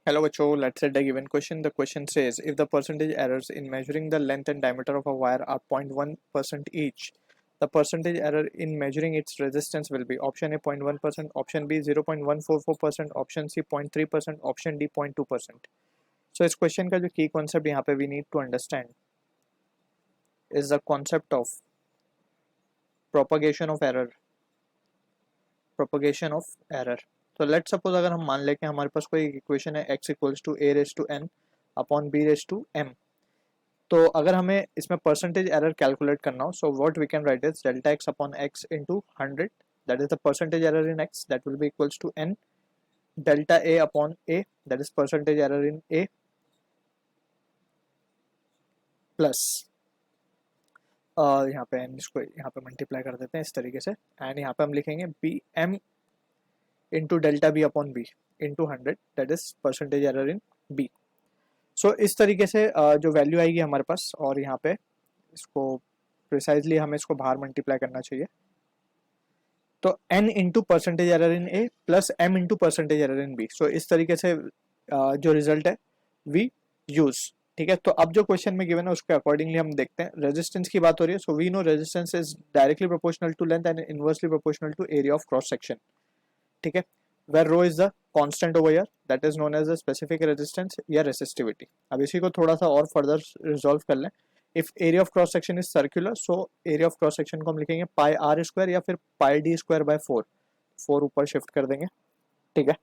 Hello बच्चों, let's set the given question. The question says if the percentage errors in measuring the length and diameter of a wire are 0.1% each, the percentage error in measuring its resistance will be option A 0.1%, option B 0.144%, option C 0.3%, option D 0.2%. So इस question का जो key concept यहाँ पे we need to understand is the concept of propagation of error. Propagation of error. तो let suppose अगर हम मान लें कि हमारे पास कोई इक्वेशन है x equals to a raise to n upon b raise to m. तो अगर हमें इसमें परसेंटेज एरर कैलकुलेट करना हो, so what we can write is delta x upon x into 100, that is the percentage error in x, that will be equals to n delta a upon a, that is percentage error in a, plus यहाँ पे n इसको यहाँ पे multiply कर देते हैं इस तरीके से, एंड यहाँ पे हम लिखेंगे b m into delta B upon B into 100, that is percentage error in B. So इस तरीके से जो वैल्यू आएगी हमारे पास, और यहाँ पे इसको प्रिसाइजली हमें इसको बाहर मल्टीप्लाई करना चाहिए. तो n into percentage error in A plus m into percentage error in B. So इस तरीके से जो रिजल्ट है वी यूज. ठीक है, तो अब जो क्वेश्चन में गिवन है उसके अकॉर्डिंगली हम देखते हैं. रेजिस्टेंस की बात हो रही है, so we know resistance is directly proportional to length and inversely proportional to area of cross section. ठीक है, where rho is the constant over here, that is known as the specific resistance या resistivity. अब इसी को थोड़ा सा और further resolve कर लें. If area of cross section is circular, so area of cross section को हम लिखेंगे pi r square या फिर pi d square by 4. 4 ऊपर शिफ्ट कर देंगे. ठीक है,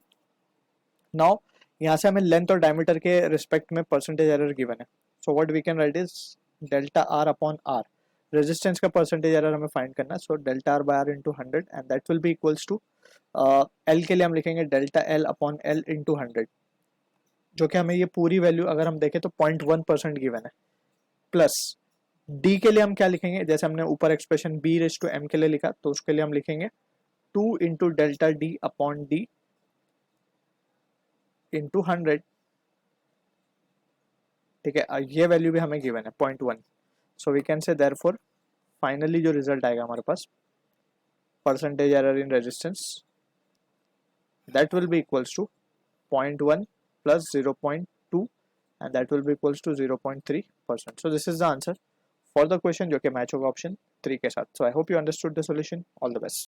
नाउ यहाँ से हमें लेंथ और डायमीटर के रिस्पेक्ट में परसेंटेज एरर गिवन है. So what we can write is delta R upon R. Resistance का परसेंटेज एरर हमें फाइंड करना है, so delta R by R into 100 and that will be equals to L के लिए हम लिखेंगे delta L upon L into 100, जो कि हमें ये पूरी वैल्यू अगर हम देखें तो 0.1% गिवन है. प्लस डी के लिए हम क्या लिखेंगे, जैसे हमने ऊपर expression B raise to M के लिए लिखा, तो उसके लिए हम लिखेंगे 2 into delta D upon D into 100. ठीक है, ये वैल्यू भी हमें गिवन है 0.1. So we can say therefore finally जो रिजल्ट आएगा हमारे पास percentage error in resistance, that will be equals to 0.1 plus 0.2 and that will be equals to 0.3%. So this is the answer for the question जो कि match होगा option 3 के साथ. So I hope you understood the solution. All the best.